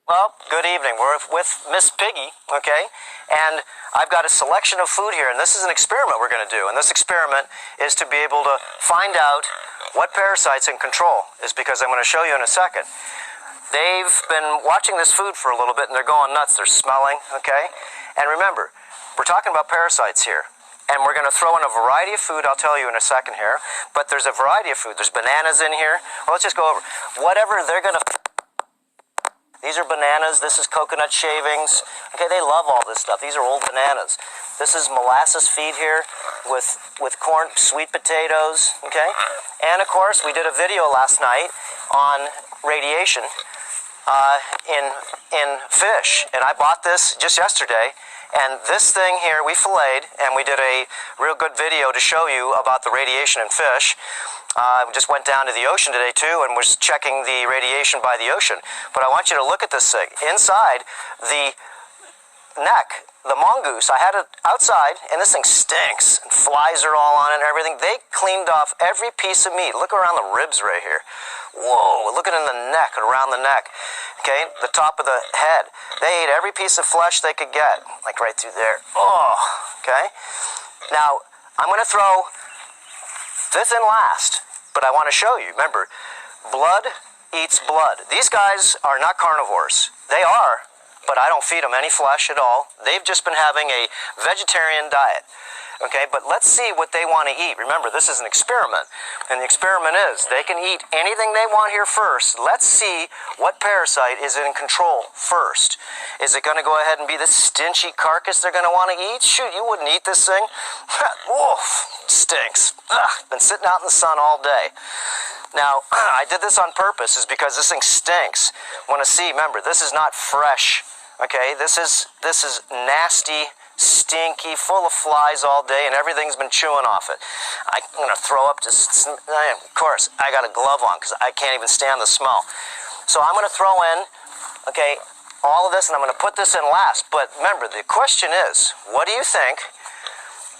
Well, good evening. We're with Miss Piggy, okay? And I've got a selection of food here, and this is an experiment we're going to do. And this experiment is to be able to find out what parasites in control is, because I'm going to show you in a second. They've been watching this food for a little bit, and they're going nuts. They're smelling, okay? And remember, we're talking about parasites here. And we're going to throw in a variety of food, I'll tell you in a second here. But there's a variety of food. There's bananas in here. Well, let's just go over. Whatever they're going to... These are bananas. This is coconut shavings. Okay, they love all this stuff. These are old bananas. This is molasses feed here with corn, sweet potatoes, okay? And, of course, we did a video last night on radiation in fish. And I bought this just yesterday. And this thing here we filleted, and we did a real good video to show you about the radiation in fish. We just went down to the ocean today, too, and was checking the radiation by the ocean. But I want you to look at this thing. Inside the neck, the mongoose, I had it outside, and this thing stinks. And flies are all on it and everything. They cleaned off every piece of meat. Look around the ribs right here. Whoa, look at it in the neck, around the neck. Okay, the top of the head. They ate every piece of flesh they could get, like right through there. Oh, okay. Now, I'm going to throw this in last, but I want to show you. Remember, blood eats blood. These guys are not carnivores. They are, but I don't feed them any flesh at all. They've just been having a vegetarian diet. Okay, but let's see what they want to eat. Remember, this is an experiment, and the experiment is they can eat anything they want here first. Let's see what parasite is in control first. Is it going to go ahead and be this stinchy carcass they're going to want to eat? Shoot, you wouldn't eat this thing. Woof, stinks. Ugh, been sitting out in the sun all day. Now, I did this on purpose, is because this thing stinks. Want to see, remember, this is not fresh. Okay, this is nasty, stinky, full of flies all day, and everything's been chewing off it. I'm going to throw up just... Of course, I got a glove on because I can't even stand the smell. So I'm going to throw in, okay, all of this, and I'm going to put this in last. But remember, the question is, what do you think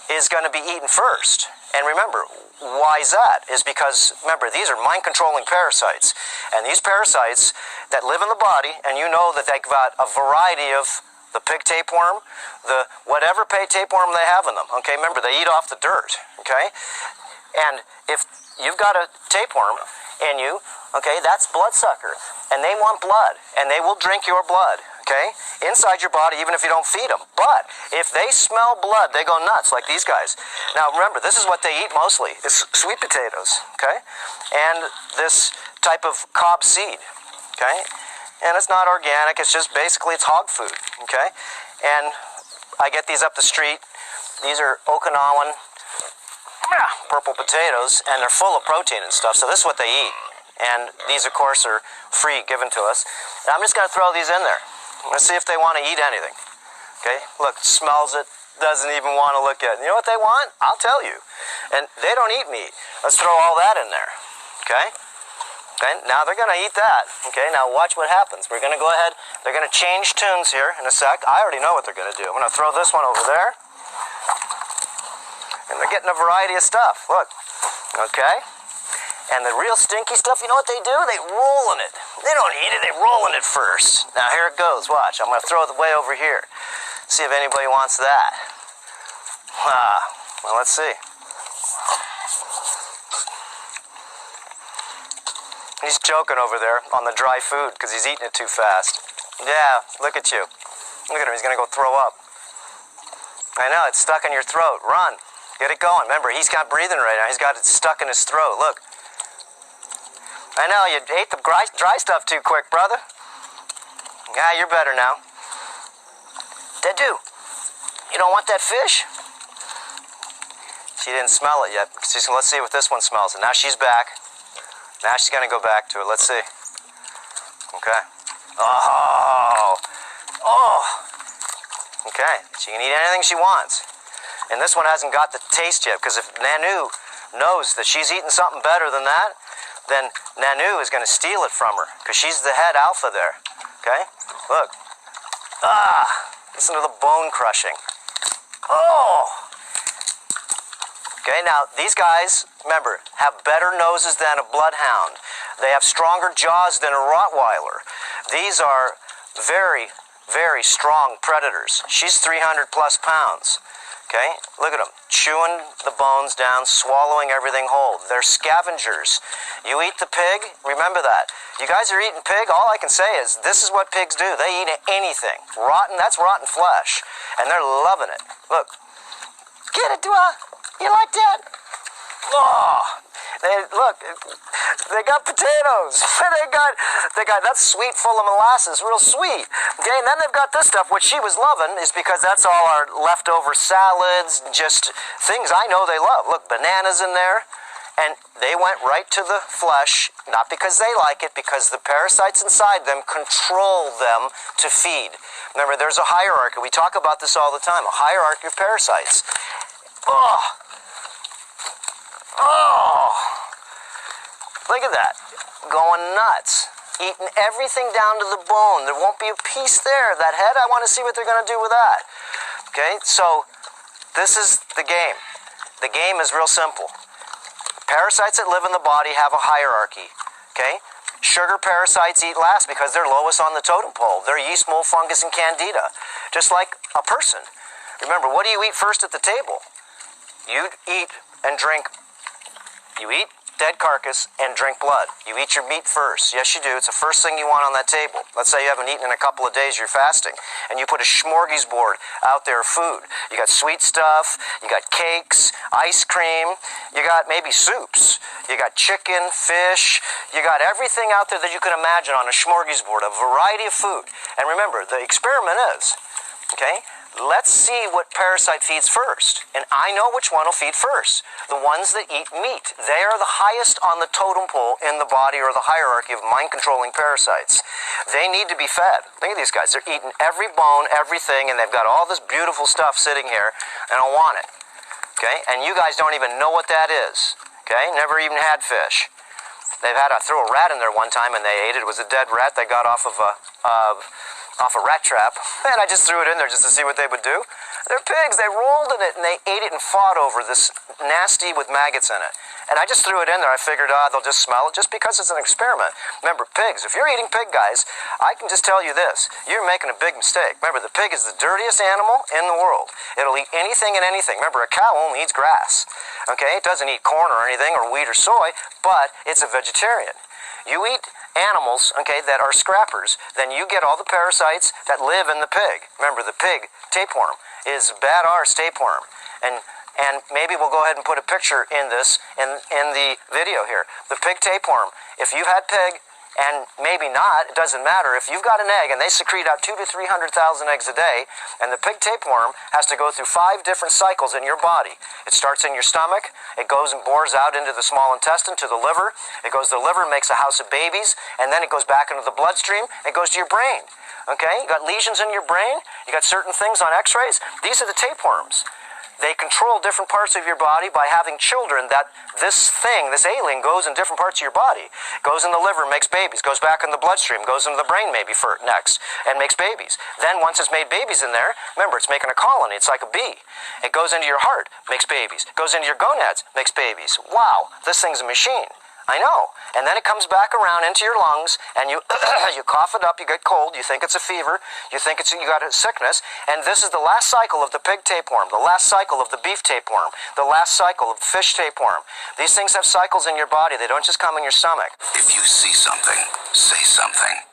is going to be eaten first? And remember, why is that? Is because, remember, these are mind-controlling parasites. And these parasites that live in the body, and you know that they've got a variety of the pig tapeworm, the whatever pig tapeworm they have in them. Okay, remember, they eat off the dirt. Okay? And if you've got a tapeworm in you, okay, that's bloodsucker. And they want blood, and they will drink your blood. Okay? Inside your body, even if you don't feed them. But if they smell blood, they go nuts, like these guys. Now, remember, this is what they eat mostly, is sweet potatoes, okay? And this type of cob seed, okay? And it's not organic, it's just basically, it's hog food, okay? And I get these up the street. These are Okinawan purple potatoes, and they're full of protein and stuff, so this is what they eat. And these, of course, are free, given to us. And I'm just going to throw these in there. Let's see if they want to eat anything. Okay, look, smells it, doesn't even want to look at it. You know what they want? I'll tell you. And they don't eat meat. Let's throw all that in there. Okay? Okay, now they're going to eat that. Okay, now watch what happens. We're going to go ahead. They're going to change tunes here in a sec. I already know what they're going to do. I'm going to throw this one over there. And they're getting a variety of stuff. Look. Okay? And the real stinky stuff, you know what they do? They roll in it. They don't eat it, they roll in it first. Now here it goes, watch. I'm going to throw it way over here. See if anybody wants that. Well, let's see. He's choking over there on the dry food because he's eating it too fast. Yeah, look at you. Look at him, he's going to go throw up. I know, it's stuck in your throat. Run. Get it going. Remember, he's not breathing right now. He's got it stuck in his throat. Look. I know, you ate the dry stuff too quick, brother. Yeah, you're better now. Dedu, you don't want that fish? She didn't smell it yet. Let's see what this one smells. And now she's back. Now she's going to go back to it. Let's see. Okay. Oh. Oh. Okay. She can eat anything she wants. And this one hasn't got the taste yet, because if Nanu knows that she's eating something better than that, then Nanu is going to steal it from her, because she's the head alpha there. Okay? Look. Listen to the bone crushing. Oh! Okay, now these guys, remember, have better noses than a bloodhound. They have stronger jaws than a Rottweiler. These are very, very strong predators. She's 300 plus pounds. Okay, look at them, chewing the bones down, swallowing everything whole. They're scavengers. You eat the pig, remember that. You guys are eating pig, all I can say is this is what pigs do. They eat anything. Rotten, that's rotten flesh. And they're loving it. Look. Get it, Dua? You like that? Oh, look, they got potatoes. they got that sweet full of molasses, real sweet. Okay, and then they've got this stuff, which she was loving, is because that's all our leftover salads, just things I know they love. Look, bananas in there. And they went right to the flesh, not because they like it, because the parasites inside them control them to feed. Remember, there's a hierarchy. We talk about this all the time, a hierarchy of parasites. Oh! Oh! Look at that. Going nuts. Eating everything down to the bone. There won't be a piece there. That head, I want to see what they're going to do with that. Okay, so this is the game. The game is real simple. Parasites that live in the body have a hierarchy. Okay? Sugar parasites eat last because they're lowest on the totem pole. They're yeast, mold, fungus, and candida. Just like a person. Remember, what do you eat first at the table? You eat and drink. You eat dead carcass and drink blood. You eat your meat first. Yes, you do. It's the first thing you want on that table. Let's say you haven't eaten in a couple of days, you're fasting, and you put a smorgasbord out there of food. You got sweet stuff, you got cakes, ice cream, you got maybe soups, you got chicken, fish, you got everything out there that you can imagine on a smorgasbord, a variety of food. And remember, the experiment is, okay, let's see what parasite feeds first. And I know which one will feed first. The ones that eat meat. They are the highest on the totem pole in the body or the hierarchy of mind-controlling parasites. They need to be fed. Look at these guys. They're eating every bone, everything, and they've got all this beautiful stuff sitting here, and I want it. Okay? And you guys don't even know what that is. Okay? Never even had fish. They've had to throw a rat in there one time, and they ate it. It was a dead rat they got off of a rat trap, and I just threw it in there just to see what they would do. They're pigs. They rolled in it, and they ate it and fought over this nasty with maggots in it. And I just threw it in there. I figured, they'll just smell it just because it's an experiment. Remember, pigs, if you're eating pig, guys, I can just tell you this. You're making a big mistake. Remember, the pig is the dirtiest animal in the world. It'll eat anything and anything. Remember, a cow only eats grass. Okay? It doesn't eat corn or anything, or wheat or soy, but it's a vegetarian. You eat animals, okay, that are scrappers, then you get all the parasites that live in the pig. Remember, the pig tapeworm is bad arse tapeworm. And maybe we'll go ahead and put a picture in this, in the video here. The pig tapeworm, if you've had pig, and maybe not, it doesn't matter. If you've got an egg and they secrete out 200,000 to 300,000 eggs a day, and the pig tapeworm has to go through 5 different cycles in your body. It starts in your stomach, it goes and bores out into the small intestine to the liver, it goes to the liver, makes a house of babies, and then it goes back into the bloodstream, it goes to your brain. Okay, you got lesions in your brain, you got certain things on x-rays, these are the tapeworms. They control different parts of your body by having children that this thing, this alien, goes in different parts of your body. Goes in the liver, makes babies, goes back in the bloodstream, goes into the brain maybe for next, and makes babies. Then once it's made babies in there, remember, it's making a colony, it's like a bee. It goes into your heart, makes babies. Goes into your gonads, makes babies. Wow, this thing's a machine. I know. And then it comes back around into your lungs, and you you cough it up, you get cold, you think it's a fever, you think you got a sickness, and this is the last cycle of the pig tapeworm, the last cycle of the beef tapeworm, the last cycle of the fish tapeworm. These things have cycles in your body. They don't just come in your stomach. If you see something, say something.